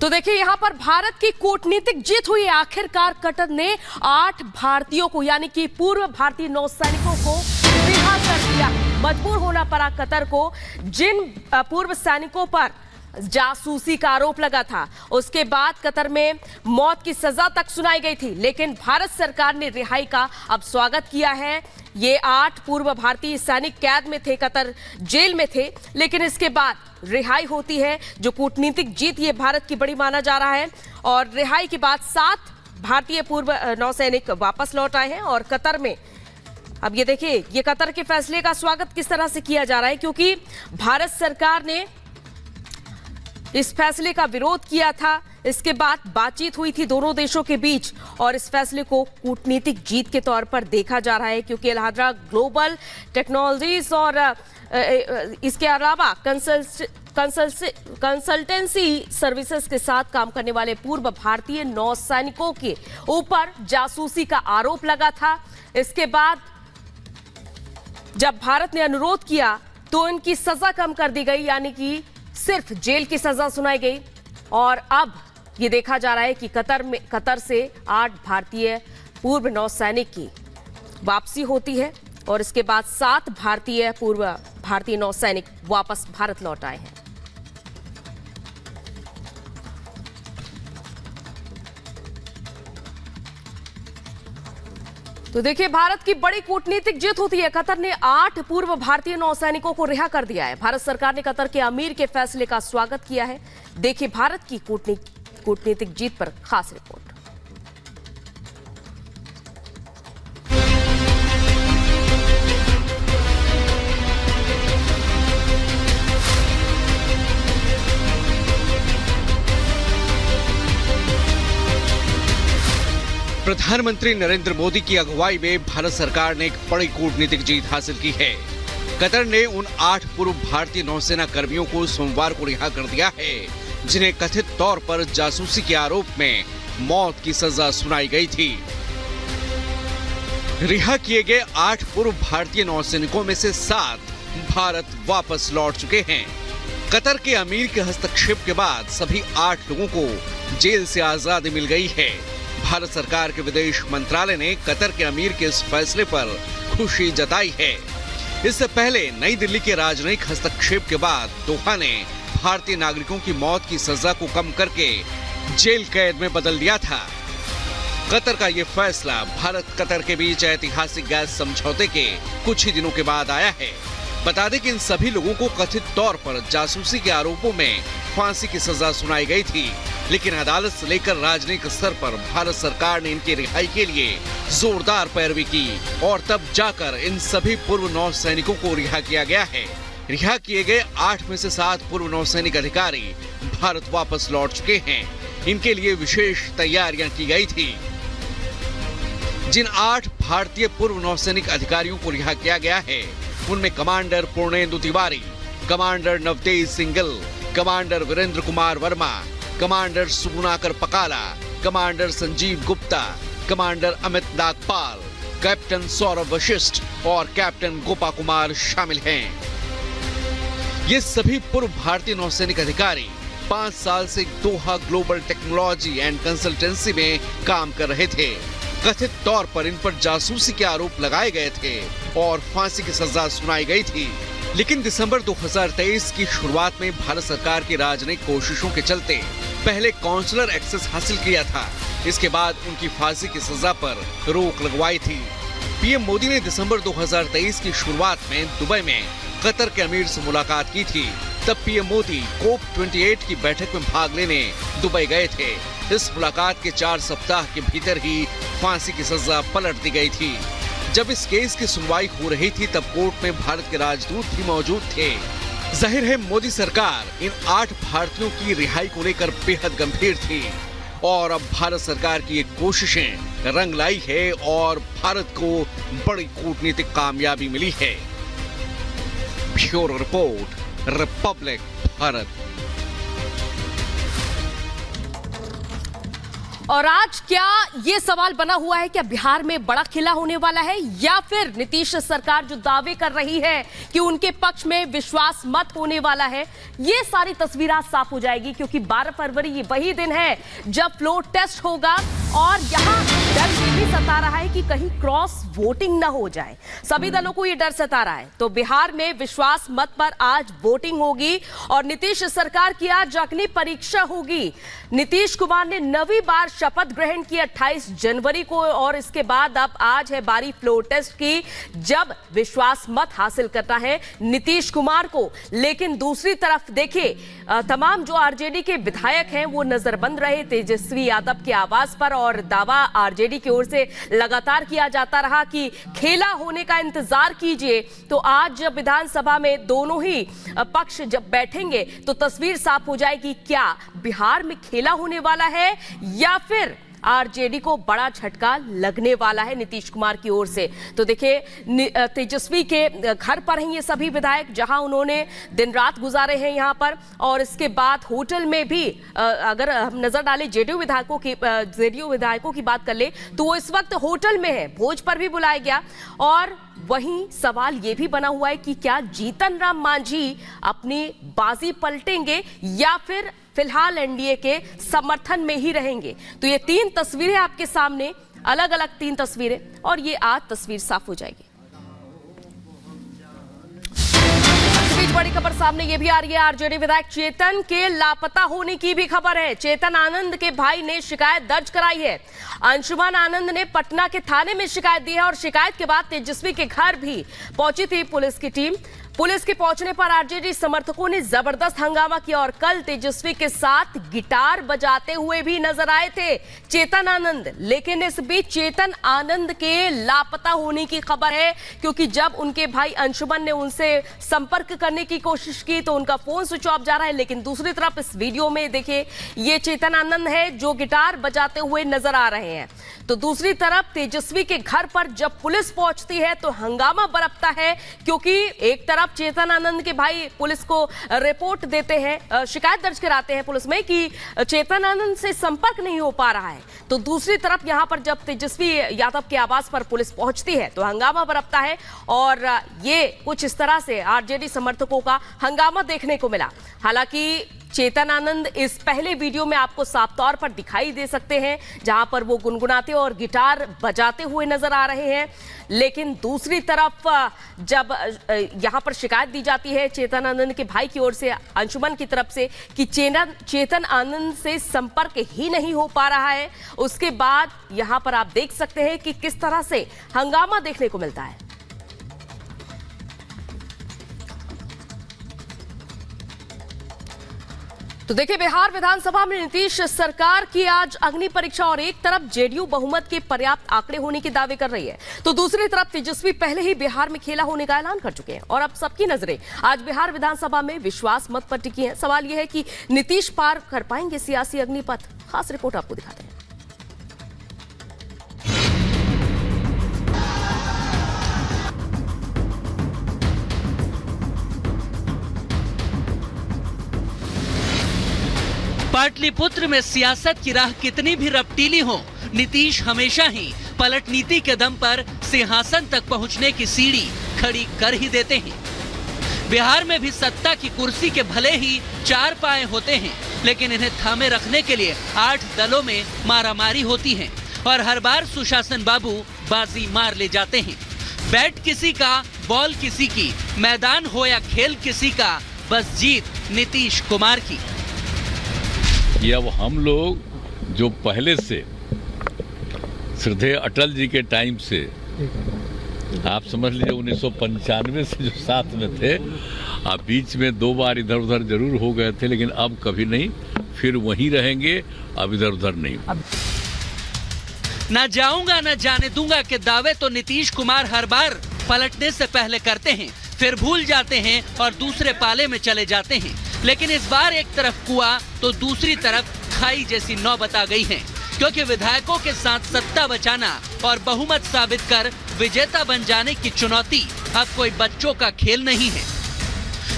तो देखिए यहाँ पर भारत की कूटनीतिक जीत हुई। आखिरकार कतर ने 8 भारतीयों को यानी कि पूर्व भारतीय नौसैनिकों को रिहा कर दिया। मजबूर होना पड़ा कतर को। जिन पूर्व सैनिकों पर जासूसी का आरोप लगा था उसके बाद कतर में मौत की सजा तक सुनाई गई थी, लेकिन भारत सरकार ने रिहाई का अब स्वागत किया है। ये 8 पूर्व भारतीय सैनिक कैद में थे, कतर जेल में थे, लेकिन इसके बाद रिहाई होती है, जो कूटनीतिक जीत ये भारत की बड़ी माना जा रहा है। और रिहाई के बाद 7 भारतीय पूर्व नौसैनिक वापस लौट आए हैं। और कतर में अब ये देखिए, ये कतर के फैसले का स्वागत किस तरह से किया जा रहा है, क्योंकि भारत सरकार ने इस फैसले का विरोध किया था। इसके बाद बातचीत हुई थी दोनों देशों के बीच और इस फैसले को कूटनीतिक जीत के तौर पर देखा जा रहा है, क्योंकि अल-हदरा ग्लोबल टेक्नोलॉजीज और इसके अलावा कंसल्टेंसी सर्विसेज के साथ काम करने वाले पूर्व भारतीय नौसैनिकों के ऊपर जासूसी का आरोप लगा था। इसके बाद जब भारत ने अनुरोध किया तो इनकी सजा कम कर दी गई, यानी कि सिर्फ जेल की सजा सुनाई गई। और अब ये देखा जा रहा है कि कतर से 8 भारतीय पूर्व नौसैनिक की वापसी होती है और इसके बाद 7 भारतीय पूर्व भारतीय नौसैनिक वापस भारत लौट आए हैं। तो देखिए, भारत की बड़ी कूटनीतिक जीत होती है। कतर ने 8 पूर्व भारतीय नौसैनिकों को रिहा कर दिया है। भारत सरकार ने कतर के अमीर के फैसले का स्वागत किया है। देखिए भारत की कूटनीतिक जीत पर खास रिपोर्ट। प्रधानमंत्री नरेंद्र मोदी की अगुवाई में भारत सरकार ने एक बड़ी कूटनीतिक जीत हासिल की है। कतर ने उन 8 पूर्व भारतीय नौसेना कर्मियों को सोमवार को रिहा कर दिया है, जिन्हें कथित तौर पर जासूसी के आरोप में मौत की सजा सुनाई गई थी। रिहा किए गए 8 पूर्व भारतीय नौसैनिकों में से 7 भारत वापस लौट चुके हैं। कतर के अमीर के हस्तक्षेप के बाद सभी 8 लोगों को जेल से आजादी मिल गई है। भारत सरकार के विदेश मंत्रालय ने कतर के अमीर के इस फैसले पर खुशी जताई है। इससे पहले नई दिल्ली के राजनयिक हस्तक्षेप के बाद दोहा ने भारतीय नागरिकों की मौत की सजा को कम करके जेल कैद में बदल दिया था। कतर का ये फैसला भारत कतर के बीच ऐतिहासिक गैस समझौते के कुछ ही दिनों के बाद आया है। बता दें कि इन सभी लोगों को कथित तौर पर जासूसी के आरोपों में फांसी की सजा सुनाई गई थी, लेकिन अदालत से लेकर राजनीतिक स्तर पर भारत सरकार ने इनकी रिहाई के लिए जोरदार पैरवी की और तब जाकर इन सभी पूर्व नौसैनिकों को रिहा किया गया है। रिहा किए गए 8 में से 7 पूर्व नौसैनिक अधिकारी भारत वापस लौट चुके हैं। इनके लिए विशेष तैयारियां की गई थी। जिन 8 भारतीय पूर्व नौसैनिक अधिकारियों को रिहा किया गया है, उनमें commander Purnendu Tiwari, commander Navtej Singhal, commander Virendra Kumar Verma, commander Sugunakar Pakala, commander Sanjeev Gupta, commander Amit Nagpal, captain Saurabh Vashisht और कैप्टन गोपा कुमार शामिल हैं। ये सभी पूर्व भारतीय नौसैनिक अधिकारी 5 साल से दोहा ग्लोबल टेक्नोलॉजी एंड कंसल्टेंसी में काम कर रहे थे। कथित तौर पर इन पर जासूसी के आरोप लगाए गए थे और फांसी की सजा सुनाई गई थी, लेकिन दिसंबर 2023 की शुरुआत में भारत सरकार की राजनयिक कोशिशों के चलते पहले काउंसलर एक्सेस हासिल किया था। इसके बाद उनकी फांसी की सजा पर रोक लगवाई थी। पीएम मोदी ने दिसंबर 2023 की शुरुआत में दुबई में कतर के अमीर से मुलाकात की थी। तब पीएम मोदी कोप 28 की बैठक में भाग लेने दुबई गए थे। इस मुलाकात के 4 सप्ताह के भीतर ही फांसी की सजा पलट दी गई थी। जब इस केस की सुनवाई हो रही थी तब कोर्ट में भारत के राजदूत भी मौजूद थे। जाहिर है मोदी सरकार इन 8 भारतीयों की रिहाई को लेकर बेहद गंभीर थी और अब भारत सरकार की ये कोशिशें रंग लाई है और भारत को बड़ी कूटनीतिक कामयाबी मिली है। Bureau report, Republic Bharat. और आज क्या ये सवाल बना हुआ है, क्या बिहार में बड़ा खेला होने वाला है या फिर नीतीश सरकार जो दावे कर रही है कि उनके पक्ष में विश्वास मत होने वाला है, ये सारी तस्वीर आज साफ हो जाएगी। क्योंकि 12 फरवरी ये वही दिन है जब फ्लोर टेस्ट होगा और यहाँ डर ये भी सता रहा है कि कहीं क्रॉस वोटिंग ना हो जाए। सभी दलों को ये डर सता रहा है। तो बिहार में विश्वास मत पर आज वोटिंग होगी और नीतीश सरकार की आज अग्नि परीक्षा होगी। नीतीश कुमार ने 9वीं बार शपथ ग्रहण की 28 जनवरी को और इसके बाद अब आज है बारी फ्लोर टेस्ट की, जब विश्वास मत हासिल करना है नीतीश कुमार को। लेकिन दूसरी तरफ देखिए, तमाम जो आरजेडी के विधायक हैं वो नजरबंद रहे तेजस्वी यादव के आवाज पर और दावा आरजेडी की ओर से लगातार किया जाता रहा कि खेला होने का इंतजार कीजिए। तो आज जब विधानसभा में दोनों ही पक्ष जब बैठेंगे तो तस्वीर साफ हो जाएगी, क्या बिहार में खेला होने वाला है या फिर आरजेडी को बड़ा झटका लगने वाला है नीतीश कुमार की ओर से। तो देखिए, तेजस्वी के घर पर हैं ये सभी विधायक, जहां उन्होंने दिन रात गुजारे हैं यहां पर। और इसके बाद होटल में भी अगर हम नजर डालें जेडीयू विधायकों की बात कर ले तो वो इस वक्त होटल में है, भोज पर भी बुलाया गया। और वहीं सवाल ये भी बना हुआ है कि क्या जीतन राम मांझी अपनी बाजी पलटेंगे या फिर फिलहाल एनडीए के समर्थन में ही रहेंगे। तो ये 3 तस्वीरें आपके सामने, अलग अलग 3 तस्वीरें, और ये आज तस्वीर साफ हो जाएगी। इस बीच बड़ी खबर सामने ये भी आ रही है, आरजेडी विधायक चेतन के लापता होने की भी खबर है। चेतन आनंद के भाई ने शिकायत दर्ज कराई है। अंशुमान आनंद ने पटना के थाने में शिकायत दी है और शिकायत के बाद तेजस्वी के घर भी पहुंची थी पुलिस की टीम। पुलिस के पहुंचने पर आरजेडी समर्थकों ने जबरदस्त हंगामा किया और कल तेजस्वी के साथ गिटार बजाते हुए भी नजर आए थे चेतन आनंद। लेकिन इस बीच चेतन आनंद के लापता होने की खबर है, क्योंकि जब उनके भाई अंशुमन ने उनसे संपर्क करने की कोशिश की तो उनका फोन स्विच ऑफ जा रहा है। लेकिन दूसरी तरफ इस वीडियो में देखिए, ये चेतन आनंद है जो गिटार बजाते हुए नजर आ रहे हैं। तो दूसरी तरफ तेजस्वी के घर पर जब पुलिस पहुंचती है तो हंगामा बरपता है, क्योंकि एक तरफ चेतन आनंद के भाई पुलिस को रिपोर्ट देते हैं, शिकायत दर्ज कराते हैं पुलिस में कि चेतन आनंद से संपर्क नहीं हो पा रहा है। तो दूसरी तरफ यहां पर जब तेजस्वी यादव के आवास पर पुलिस पहुंचती है तो हंगामा बरपता है और ये कुछ इस तरह से आरजेडी समर्थकों का हंगामा देखने को मिला। हालांकि चेतन आनंद इस पहले वीडियो में आपको साफ तौर पर दिखाई दे सकते हैं, जहां पर वो गुनगुनाते और गिटार बजाते हुए नजर आ रहे हैं। लेकिन दूसरी तरफ जब यहां पर शिकायत दी जाती है चेतन आनंद के भाई की ओर से अंशुमन की तरफ से कि चेतन आनंद से संपर्क ही नहीं हो पा रहा है, उसके बाद यहां पर आप देख सकते हैं कि किस तरह से हंगामा देखने को मिलता है। तो देखिए, बिहार विधानसभा में नीतीश सरकार की आज अग्नि परीक्षा और एक तरफ जेडीयू बहुमत के पर्याप्त आंकड़े होने के दावे कर रही है तो दूसरी तरफ तेजस्वी पहले ही बिहार में खेला होने का ऐलान कर चुके हैं और अब सबकी नजरें आज बिहार विधानसभा में विश्वास मत पर टिकी हैं। सवाल यह है कि नीतीश पार कर पाएंगे सियासी अग्निपथ। खास रिपोर्ट आपको दिखाते हैं। पाटलिपुत्र में सियासत की राह कितनी भी रपटीली हो, नीतीश हमेशा ही पलट नीति के दम पर सिंहासन तक पहुंचने की सीढ़ी खड़ी कर ही देते हैं। बिहार में भी सत्ता की कुर्सी के भले ही 4 पाए होते हैं, लेकिन इन्हें थामे रखने के लिए 8 दलों में मारामारी होती है और हर बार सुशासन बाबू बाजी मार ले जाते हैं। बैट किसी का, बॉल किसी की, मैदान हो या खेल किसी का, बस जीत नीतीश कुमार की। ये अब हम लोग जो पहले से श्रद्धेय अटल जी के टाइम से आप समझ लीजिए 1995 से जो साथ में थे, आप बीच में 2 बार इधर उधर जरूर हो गए थे, लेकिन अब कभी नहीं, फिर वहीं रहेंगे, अब इधर उधर नहीं। ना जाऊंगा ना जाने दूंगा के दावे तो नीतीश कुमार हर बार पलटने से पहले करते हैं, फिर भूल जाते हैं और दूसरे पाले में चले जाते हैं। लेकिन इस बार एक तरफ कुआं तो दूसरी तरफ खाई जैसी नौबत आ गई है, क्योंकि विधायकों के साथ सत्ता बचाना और बहुमत साबित कर विजेता बन जाने की चुनौती अब कोई बच्चों का खेल नहीं है।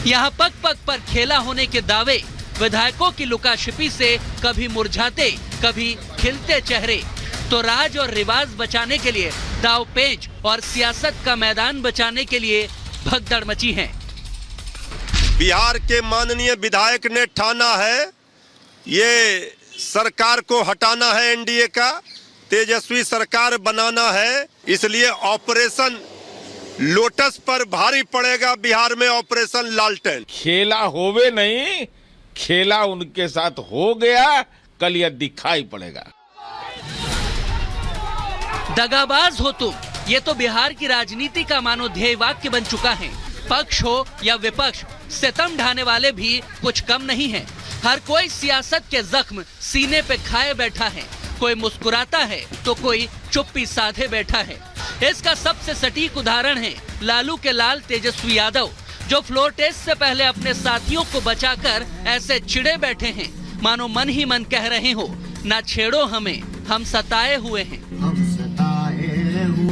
यहाँ पग पग पर खेला होने के दावे विधायकों की लुकाछिपी से कभी मुरझाते कभी खिलते चेहरे, तो राज और रिवाज बचाने के लिए दांवपेच और सियासत का मैदान बचाने के लिए भगदड़ मची है। बिहार के माननीय विधायक ने ठाना है ये सरकार को हटाना है, एनडीए का तेजस्वी सरकार बनाना है, इसलिए ऑपरेशन लोटस पर भारी पड़ेगा बिहार में ऑपरेशन लालटेन। खेला होवे नहीं, खेला उनके साथ हो गया, कल यह दिखाई पड़ेगा। दगाबाज हो तुम, ये तो बिहार की राजनीति का मानो ध्येय वाक्य बन चुका है। पक्ष हो या विपक्ष, सितम ढाने वाले भी कुछ कम नहीं हैं। हर कोई सियासत के जख्म सीने पे खाए बैठा है। कोई मुस्कुराता है तो कोई चुप्पी साधे बैठा है। इसका सबसे सटीक उदाहरण है लालू के लाल तेजस्वी यादव, जो फ्लोर टेस्ट से पहले अपने साथियों को बचाकर ऐसे चिड़े बैठे हैं मानो मन ही मन कह रहे हो, ना छेड़ो हमें, हम सताए हुए हैं।